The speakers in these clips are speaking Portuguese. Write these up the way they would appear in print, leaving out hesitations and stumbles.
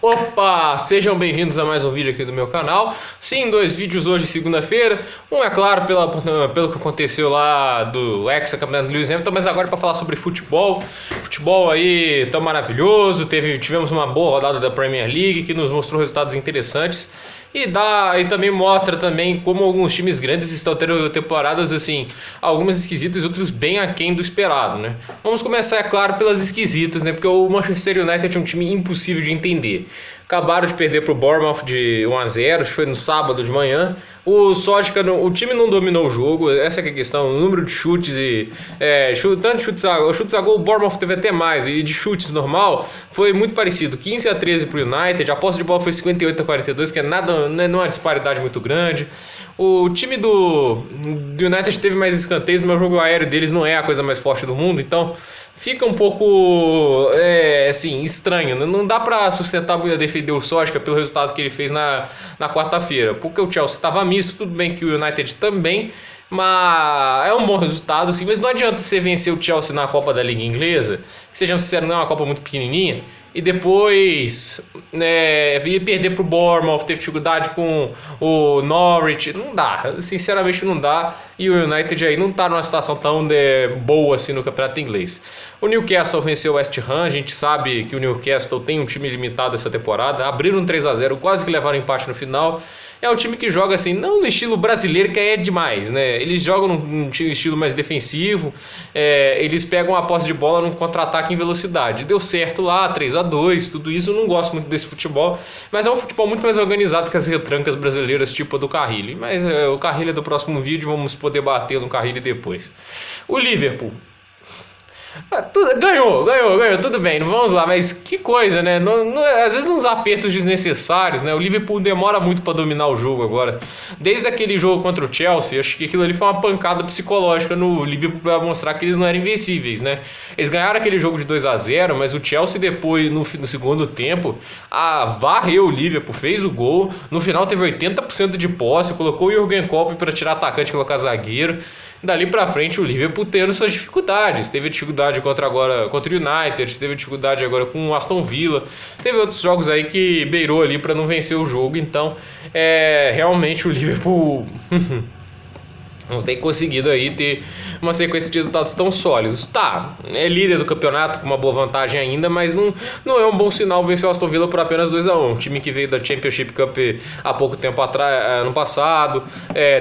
Opa, sejam bem-vindos a mais um vídeo aqui do meu canal. Sim, dois vídeos hoje, segunda-feira. Um é claro pelo que aconteceu lá do Hexa-Campeonato do Lewis Hamilton, mas agora para falar sobre futebol. Futebol aí tão maravilhoso, tivemos uma boa rodada da Premier League que nos mostrou resultados interessantes. E também mostra também como alguns times grandes estão tendo temporadas assim, algumas esquisitas e outros bem aquém do esperado, né? Vamos começar, é claro, pelas esquisitas, né? Porque o Manchester United é um time impossível de entender. Acabaram de perder para o Bournemouth de 1-0, foi no sábado de manhã. O time não dominou o jogo, essa é a questão. O número de chutes tanto chutes a gol, o Bournemouth teve até mais, e de chutes normal foi muito parecido, 15-13 para o United. A posse de bola foi 58-42, que não é uma disparidade muito grande. O time do United teve mais escanteios, mas o jogo aéreo deles não é a coisa mais forte do mundo, então fica um pouco estranho. Não dá para sustentar muito a defender o Solskjaer pelo resultado que ele fez na quarta-feira, porque o Chelsea estava misto, tudo bem que o United também, mas é um bom resultado sim. Mas não adianta você vencer o Chelsea na Copa da Liga Inglesa, que sejamos sinceros, não é uma Copa muito pequenininha, e depois ir perder pro Bournemouth, ter dificuldade com o Norwich. Não dá, sinceramente não dá. E o United aí não tá numa situação tão boa assim no campeonato inglês. O Newcastle venceu o West Ham. A gente sabe que o Newcastle tem um time limitado essa temporada. Abriram 3-0, quase que levaram empate no final. É um time que joga assim, não no estilo brasileiro, que é demais, né? Eles jogam num estilo mais defensivo, eles pegam a posse de bola num contra-ataque em velocidade. Deu certo lá, 3-2, tudo isso. Eu não gosto muito desse futebol, mas é um futebol muito mais organizado que as retrancas brasileiras, tipo a do Carrilho. Mas o Carrilho é do próximo vídeo, vamos poder bater no Carrilho depois. O Liverpool ganhou, tudo bem, vamos lá, mas que coisa, né? Às vezes uns apertos desnecessários, né? O Liverpool demora muito para dominar o jogo agora. Desde aquele jogo contra o Chelsea, acho que aquilo ali foi uma pancada psicológica no Liverpool para mostrar que eles não eram invencíveis, né? Eles ganharam aquele jogo de 2-0, mas o Chelsea depois, no segundo tempo, varreu o Liverpool, fez o gol. No final teve 80% de posse, colocou o Jürgen Klopp para tirar atacante e colocar zagueiro. Dali pra frente o Liverpool tendo suas dificuldades. Teve dificuldade contra o United, teve dificuldade agora com o Aston Villa. Teve outros jogos aí que beirou ali para não vencer o jogo. Então, realmente o Liverpool não tem conseguido aí ter uma sequência de resultados tão sólidos. Tá, é líder do campeonato com uma boa vantagem ainda, mas não é um bom sinal vencer o Aston Villa por apenas 2-1. Um time que veio da Championship Cup há pouco tempo atrás, ano passado,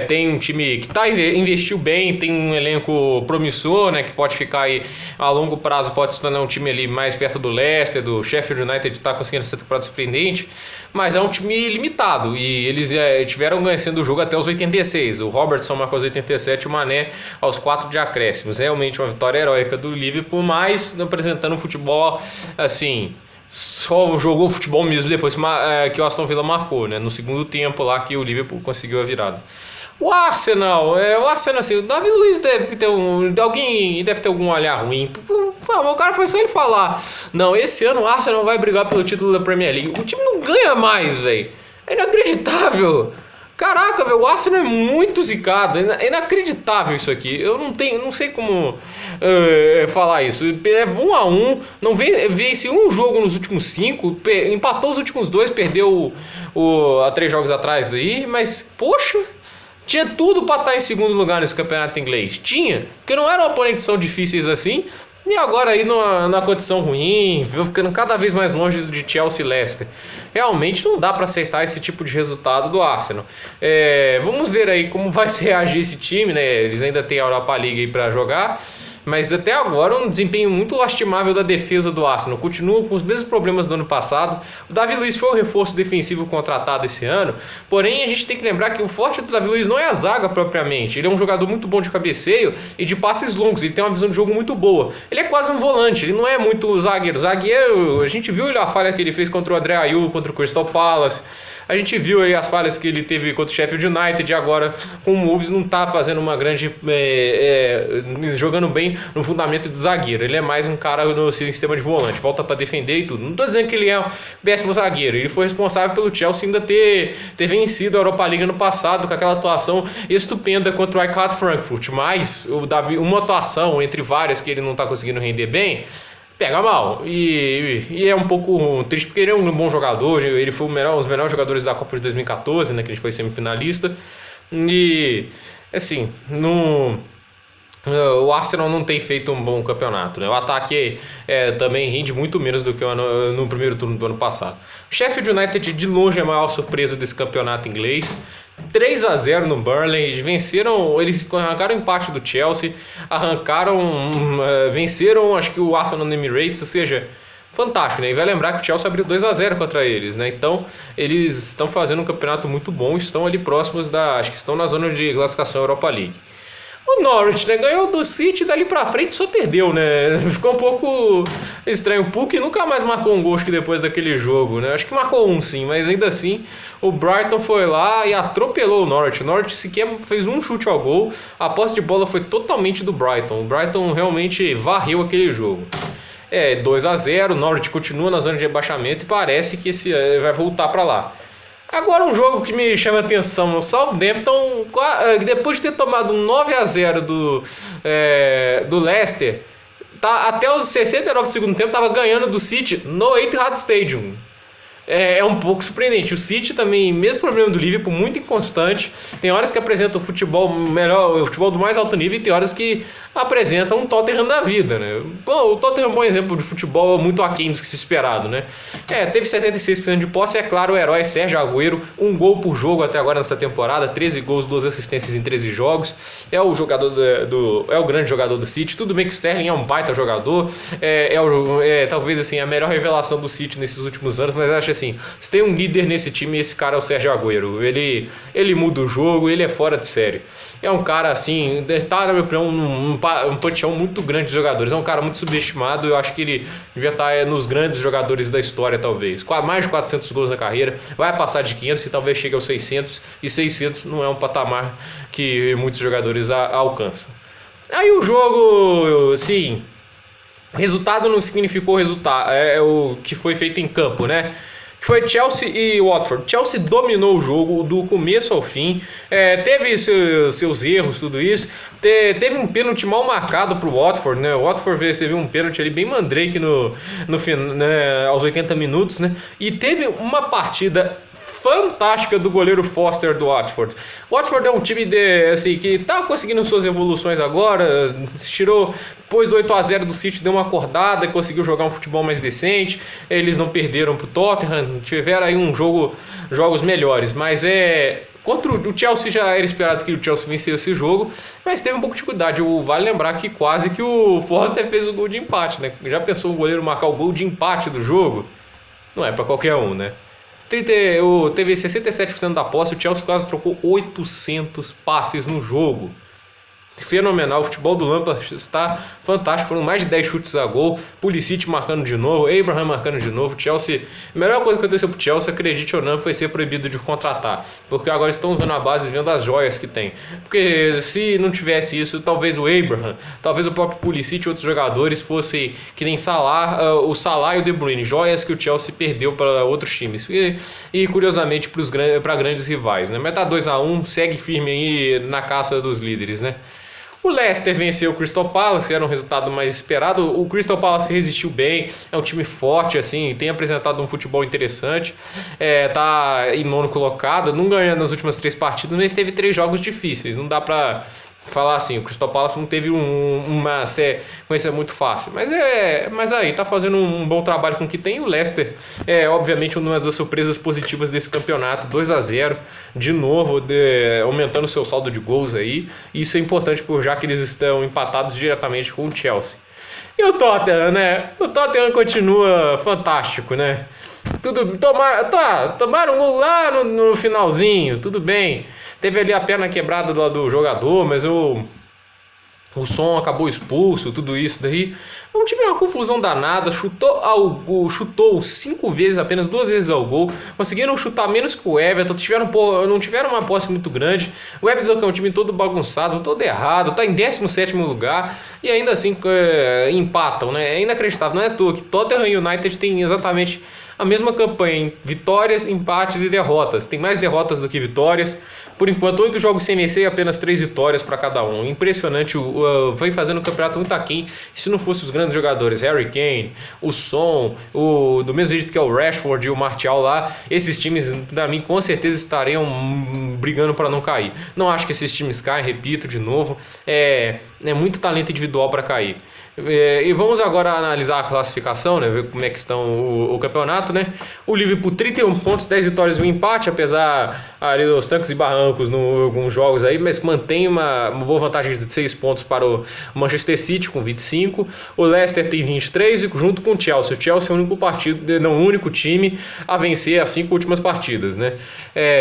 tem um time que investiu bem, tem um elenco promissor, né, que pode ficar aí a longo prazo, pode se tornar um time ali mais perto do Leicester, do Sheffield United, está conseguindo essa temporada surpreendente, mas é um time limitado e eles tiveram vencendo o jogo até os 86. O Robertson marcou os 87, o Mané aos 4 de acréscimos. Realmente uma vitória heróica do Liverpool, mas apresentando um futebol assim, só jogou o futebol mesmo depois que o Aston Villa marcou, né? No segundo tempo lá que o Liverpool conseguiu a virada. O Arsenal assim, o David Luiz alguém deve ter algum olhar ruim. O cara foi só ele falar: não, esse ano o Arsenal vai brigar pelo título da Premier League. O time não ganha mais, velho. É inacreditável. Caraca, velho, o Arsenal é muito zicado, é inacreditável isso aqui. Eu não sei como falar isso. 1-1, não vence um jogo nos últimos 5, empatou os últimos 2, perdeu há 3 jogos atrás daí, mas poxa, tinha tudo para estar em segundo lugar nesse campeonato inglês. Tinha, porque não eram oponentes tão difíceis assim. E agora aí na condição ruim, ficando cada vez mais longe de Chelsea e Leicester. Realmente não dá para acertar esse tipo de resultado do Arsenal. Vamos ver aí como vai se reagir esse time, né? Eles ainda têm a Europa League aí para jogar. Mas até agora um desempenho muito lastimável da defesa do Arsenal. Continua com os mesmos problemas do ano passado. O David Luiz foi um reforço defensivo contratado esse ano. Porém, a gente tem que lembrar que o forte do David Luiz não é a zaga propriamente. Ele é um jogador muito bom de cabeceio e de passes longos. Ele tem uma visão de jogo muito boa. Ele é quase um volante. Ele não é muito zagueiro. Zagueiro, a gente viu a falha que ele fez contra o André Ayew, contra o Crystal Palace. A gente viu aí as falhas que ele teve contra o Sheffield United e agora com o Wolves não está fazendo uma grande... jogando bem no fundamento de zagueiro. Ele é mais um cara no sistema de volante, volta para defender e tudo. Não estou dizendo que ele é um péssimo zagueiro. Ele foi responsável pelo Chelsea ainda ter vencido a Europa League no passado com aquela atuação estupenda contra o Eintracht Frankfurt. Mas uma atuação entre várias que ele não está conseguindo render bem pega mal. E é um pouco triste porque ele é um bom jogador, ele foi um dos melhores jogadores da Copa de 2014, né, que ele foi semifinalista. E assim, o Arsenal não tem feito um bom campeonato, né? O ataque também rende muito menos do que no primeiro turno do ano passado. O Sheffield United de longe é a maior surpresa desse campeonato inglês. 3-0 no Burnley, eles arrancaram empate do Chelsea, venceram acho que o Arsenal no Emirates, ou seja, fantástico, né? E vai lembrar que o Chelsea abriu 2-0 contra eles, né? Então eles estão fazendo um campeonato muito bom, estão ali próximos acho que estão na zona de classificação Europa League. O Norwich, né, ganhou do City, dali pra frente só perdeu, né? Ficou um pouco estranho. O Puk nunca mais marcou um gol acho que depois daquele jogo, né? Acho que marcou um sim, mas ainda assim o Brighton foi lá e atropelou o Norwich. O Norwich sequer fez um chute ao gol. A posse de bola foi totalmente do Brighton. O Brighton realmente varreu aquele jogo. 2-0, o Norwich continua na zona de rebaixamento e parece que vai voltar pra lá. Agora um jogo que me chama a atenção, o Southampton, depois de ter tomado um 9-0 do Leicester, até os 69 do segundo tempo estava ganhando do City no Etihad Stadium. É um pouco surpreendente. O City também, mesmo problema do Liverpool, muito inconstante. Tem horas que apresenta o futebol melhor, o futebol do mais alto nível, e tem horas que apresenta um Tottenham da vida, né? Bom, o Tottenham é um bom exemplo de futebol muito aquém do que se esperado, né? Teve 76% de posse, é claro, o herói Sérgio Agüero, um gol por jogo até agora nessa temporada, 13 gols, 2 assistências em 13 jogos. É o jogador é o grande jogador do City. Tudo bem que o Sterling é um baita jogador, talvez assim a melhor revelação do City nesses últimos anos, mas eu acho assim, se tem um líder nesse time, esse cara é o Sérgio Agüero. Ele muda o jogo, ele é fora de série. É um cara assim, tá na minha opinião um panteão muito grande de jogadores. É um cara muito subestimado. Eu acho que ele devia estar nos grandes jogadores da história, talvez. Mais de 400 gols na carreira. Vai passar de 500 e talvez chegue aos 600. E 600 não é um patamar que muitos jogadores alcançam. Aí o jogo, assim, resultado não significou resultado. É o que foi feito em campo, né? Foi Chelsea e Watford. Chelsea dominou o jogo do começo ao fim, teve seus erros, tudo isso. Teve um pênalti mal marcado pro Watford, né? O Watford você viu um pênalti ali bem mandrake né, aos 80 minutos, né? E teve uma partida fantástica do goleiro Foster do Watford. O Watford é um time que está conseguindo suas evoluções agora, se tirou depois do 8-0 do City, deu uma acordada, conseguiu jogar um futebol mais decente. Eles não perderam pro Tottenham, tiveram aí jogos melhores, mas contra o Chelsea já era esperado que o Chelsea vencesse esse jogo, mas teve um pouco de dificuldade. Vale lembrar que quase que o Foster fez o gol de empate, né? Já pensou o goleiro marcar o gol de empate do jogo? Não é para qualquer um, né? Teve 67% da posse, o Chelsea quase trocou 800 passes no jogo. Fenomenal, o futebol do Lampard está fantástico, foram mais de 10 chutes a gol, Pulisic marcando de novo, Abraham marcando de novo. Chelsea, a melhor coisa que aconteceu pro Chelsea, acredite ou não, foi ser proibido de contratar, porque agora estão usando a base vendo as joias que tem, porque se não tivesse isso, talvez o Abraham, talvez o próprio Pulisic e outros jogadores fossem que nem o Salah e o De Bruyne, joias que o Chelsea perdeu para outros times, e curiosamente para grandes rivais, né? Mas tá 2-1, segue firme aí na caça dos líderes, né? O Leicester venceu o Crystal Palace, era um resultado mais esperado. O Crystal Palace resistiu bem, é um time forte, assim, tem apresentado um futebol interessante, tá em nono colocado, não ganhou nas últimas 3 partidas, mas teve 3 jogos difíceis, não dá pra falar assim, o Crystal Palace não teve uma sequência muito fácil, mas aí tá fazendo um bom trabalho com o que tem. O Leicester obviamente uma das surpresas positivas desse campeonato, 2-0 de novo, aumentando seu saldo de gols aí. Isso é importante já que eles estão empatados diretamente com o Chelsea. E o Tottenham, né? O Tottenham continua fantástico, né? Tomaram um gol lá no finalzinho, tudo bem. Teve ali a perna quebrada do jogador, mas o som acabou expulso, tudo isso daí. O time é uma confusão danada, chutou 5 vezes, apenas 2 vezes ao gol. Conseguiram chutar menos que o Everton, não tiveram uma posse muito grande. O Everton, que é um time todo bagunçado, todo errado, está em 17º lugar e ainda assim empatam, né? É inacreditável, não é à toa que Tottenham e United tem exatamente a mesma campanha em vitórias, empates e derrotas. Tem mais derrotas do que vitórias. Por enquanto, 8 jogos sem vencer e apenas 3 vitórias para cada um. Impressionante, vem fazendo um campeonato muito aquém. Se não fosse os grandes jogadores, Harry Kane, o Son, do mesmo jeito que é o Rashford e o Martial lá, esses times, para mim, com certeza estariam brigando para não cair. Não acho que esses times caem, repito de novo, é muito talento individual para cair. E vamos agora analisar a classificação, né? Ver como é que estão o campeonato, né? O Liverpool 31 pontos, 10 vitórias e um empate, apesar ali dos trancos e barrancos em alguns jogos aí, mas mantém uma boa vantagem de 6 pontos para o Manchester City com 25. O Leicester tem 23 e junto com o Chelsea. O Chelsea é o único time a vencer as 5 últimas partidas, né?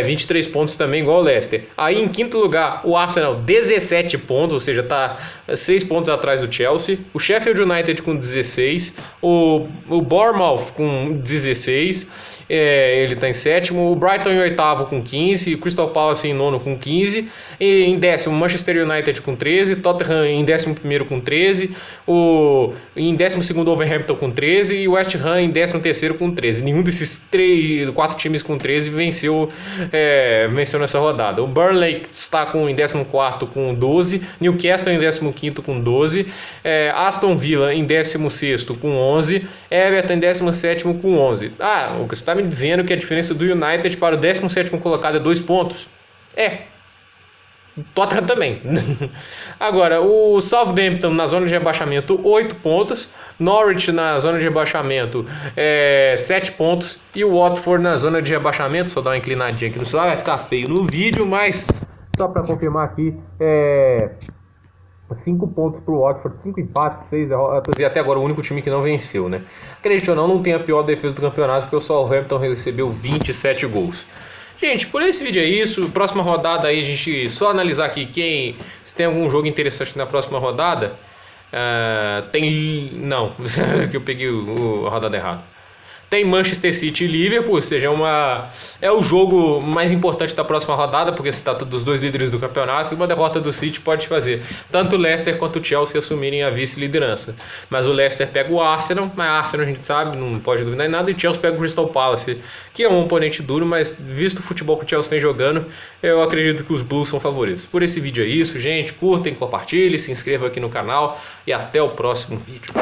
23 pontos também, igual o Leicester. Aí em quinto lugar, o Arsenal 17 pontos, ou seja, está 6 pontos atrás do Chelsea. O Sheffield United com 16, o Bournemouth com 16, ele está em sétimo, o Brighton em oitavo com 15, o Crystal Palace em nono com 15, e em décimo Manchester United com 13, Tottenham em 11º com 13, em 12º Wolverhampton com 13 e o West Ham em 13º com 13. Nenhum desses 4 times com 13 venceu nessa rodada. O Burnley está em 14º com 12, Newcastle em 15º com 12, Aston Villa em 16º com 11, Everton em 17º com 11. O que você está me dizendo que a diferença do United para o 17º colocado é 2 pontos? Tottenham também. Agora, o Southampton na zona de rebaixamento 8 pontos, Norwich na zona de rebaixamento 7 pontos e o Watford na zona de rebaixamento, só dar uma inclinadinha aqui no celular, vai ficar feio no vídeo, mas só para confirmar aqui, 5 pontos para o Watford, 5 empates, 6 derrotas e até agora o único time que não venceu, né? Acredite ou não tem a pior defesa do campeonato porque o Southampton recebeu 27 gols. Gente, por esse vídeo é isso. Próxima rodada aí a gente só analisar aqui se tem algum jogo interessante na próxima rodada. Não, que eu peguei a rodada errada. Tem Manchester City e Liverpool, ou seja, é o jogo mais importante da próxima rodada, porque se trata dos 2 líderes do campeonato, e uma derrota do City pode fazer tanto o Leicester quanto o Chelsea assumirem a vice-liderança. Mas o Leicester pega o Arsenal, mas o Arsenal a gente sabe, não pode duvidar em nada, e o Chelsea pega o Crystal Palace, que é um oponente duro, mas visto o futebol que o Chelsea vem jogando, eu acredito que os Blues são favoritos. Por esse vídeo é isso, gente, curtem, compartilhem, se inscrevam aqui no canal, e até o próximo vídeo.